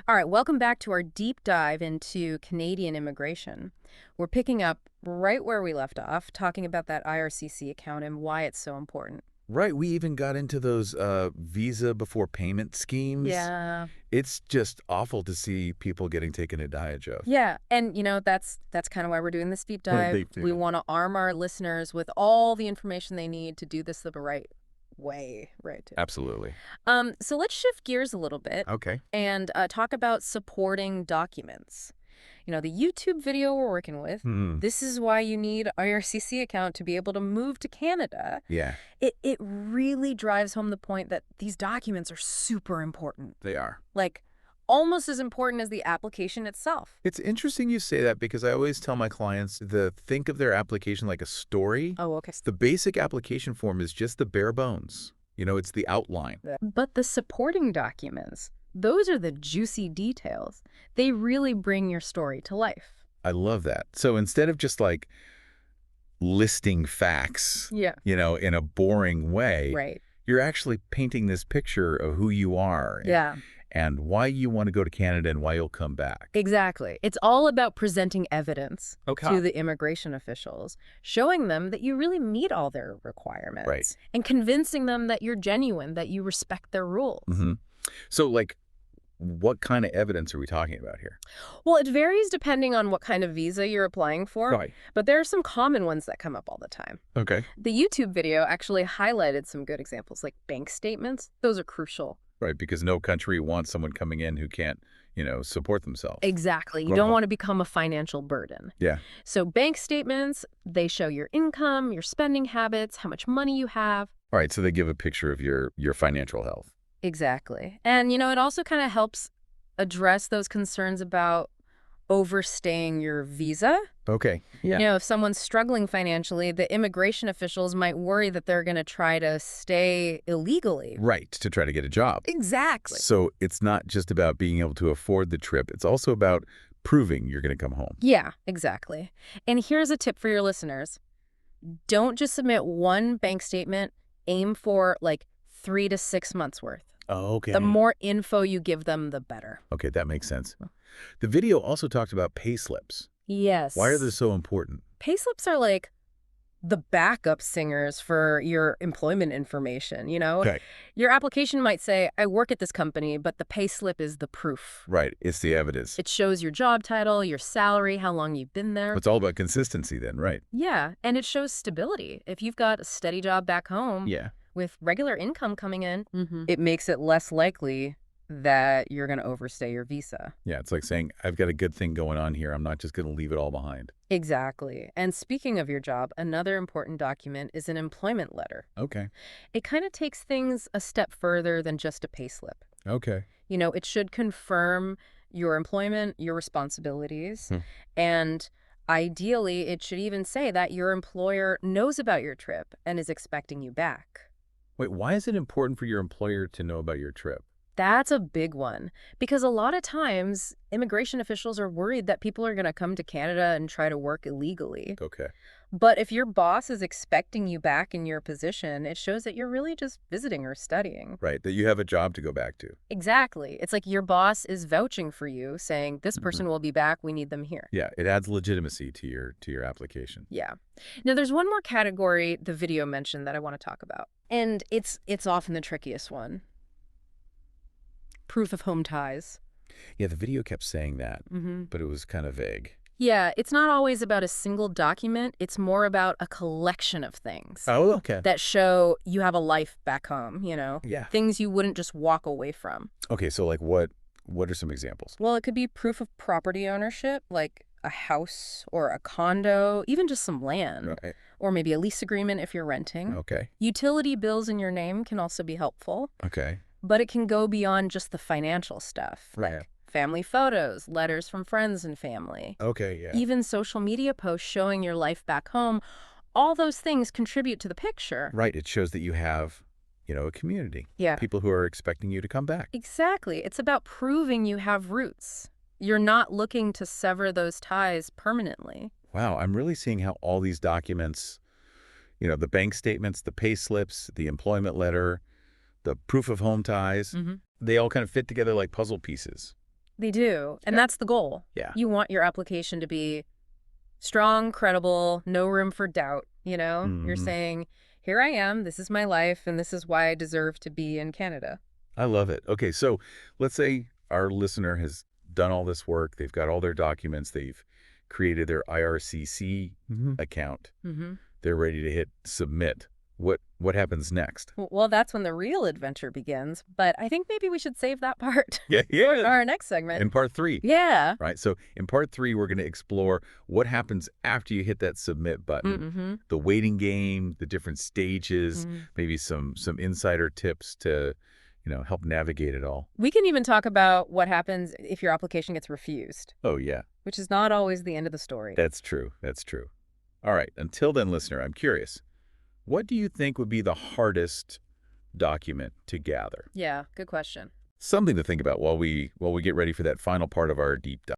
All right, welcome back to our deep dive into Canadian immigration. We're picking up right where we left off, talking about that IRCC account and why it's so important. Right, we even got into those visa before payment schemes. Yeah. It's just awful to see people getting taken advantage of. Yeah, and that's kind of why we're doing this deep Right, dive. We want to arm our listeners with all the information they need to do this the right way, right? Absolutely. So let's shift gears a little bit Okay. and talk about supporting documents. The YouTube video we're working with, Hmm. this is why you need IRCC account to be able to move to Canada. Yeah, It really drives home the point that these documents are super important. they are. Like, almost as important as the application itself. It's interesting you say that because I always tell my clients to think of their application like a story. Oh, okay. The basic application form is just the bare bones. It's the outline. But the supporting documents, those are the juicy details. They really bring your story to life. I love that. So instead of just like listing facts, Yeah. in a boring way, Right. you're actually painting this picture of who you are Yeah. and why you want to go to Canada and why you'll come back. Exactly. It's all about presenting evidence Okay. to the immigration officials, showing them that you really meet all their requirements. Right. And convincing them that you're genuine, that you respect their rules. Mm-hmm. So, what kind of evidence are we talking about here? Well, it varies depending on what kind of visa you're applying for, Right. but there are some common ones that come up all the time. Okay. The YouTube video actually highlighted some good examples, like bank statements. Those are crucial. Right, because no country wants someone coming in who can't, support themselves. Exactly. You don't want to become a financial burden. Yeah. So bank statements, they show your income, your spending habits, how much money you have. All right, so they give a picture of your financial health. Exactly. And, it also kind of helps address those concerns about overstaying your visa. Okay. Yeah. If someone's struggling financially, the immigration officials might worry that they're going to try to stay illegally. Right, to try to get a job. Exactly. So it's not just about being able to afford the trip. It's also about proving you're going to come home. Yeah, exactly. And here's a tip for your listeners. Don't just submit one bank statement. Aim for 3 to 6 months worth. Oh, okay. The more info you give them, the better. Okay, that makes sense. The video also talked about pay slips. Yes. Why are they so important? Payslips are like the backup singers for your employment information, Okay. Your application might say, I work at this company, but the payslip is the proof. Right, it's the evidence. It shows your job title, your salary, how long you've been there. It's all about consistency then, right? Yeah, and it shows stability. If you've got a steady job back home Yeah. with regular income coming in, it makes it less likely that you're going to overstay your visa. Yeah, it's like saying, I've got a good thing going on here. I'm not just going to leave it all behind. Exactly. And speaking of your job, another important document is an employment letter. Okay. It kind of takes things a step further than just a payslip. Okay. It should confirm your employment, your responsibilities, and ideally, it should even say that your employer knows about your trip and is expecting you back. Wait, why is it important for your employer to know about your trip? That's a big one, because a lot of times immigration officials are worried that people are going to come to Canada and try to work illegally. Okay. But if your boss is expecting you back in your position, it shows that you're really just visiting or studying. Right, that you have a job to go back to. Exactly. It's like your boss is vouching for you, saying, this person will be back, we need them here. Yeah, it adds legitimacy to your application. Yeah. Now, there's one more category the video mentioned that I want to talk about. And it's often the trickiest one. Proof of home ties. Yeah, the video kept saying that, but it was kind of vague. Yeah, it's not always about a single document. It's more about a collection of things Oh, okay. that show you have a life back home, Yeah. Things you wouldn't just walk away from. Okay, so what are some examples? Well, it could be proof of property ownership, like a house or a condo, even just some land, Right. or maybe a lease agreement if you're renting. Okay. Utility bills in your name can also be helpful, Okay. but it can go beyond just the financial stuff. Right. Like family photos, letters from friends and family. Okay, yeah. Even social media posts showing your life back home, all those things contribute to the picture. Right, it shows that you have, a community. Yeah. People who are expecting you to come back. Exactly. It's about proving you have roots. You're not looking to sever those ties permanently. Wow, I'm really seeing how all these documents, the bank statements, the pay slips, the employment letter, the proof of home ties, they all kind of fit together like puzzle pieces. They do. And Okay. that's the goal. Yeah. You want your application to be strong, credible, no room for doubt, You're Hmm. saying, here I am, this is my life, and this is why I deserve to be in Canada. I love it. Okay, so let's say our listener has done all this work. They've got all their documents. They've created their IRCC account. Mm-hmm. They're ready to hit submit. What happens next? Well, that's when the real adventure begins, but I think maybe we should save that part Yeah, for yeah. our next segment. In part 3, Yeah. right? So in part 3, we're going to explore what happens after you hit that submit button, Mm-hmm. the waiting game, the different stages, Mm-hmm. maybe some insider tips to, help navigate it all. We can even talk about what happens if your application gets refused, Oh, yeah. which is not always the end of the story. That's true. That's true. All right. Until then, listener, I'm curious. What do you think would be the hardest document to gather? Yeah, good question. Something to think about while we get ready for that final part of our deep dive.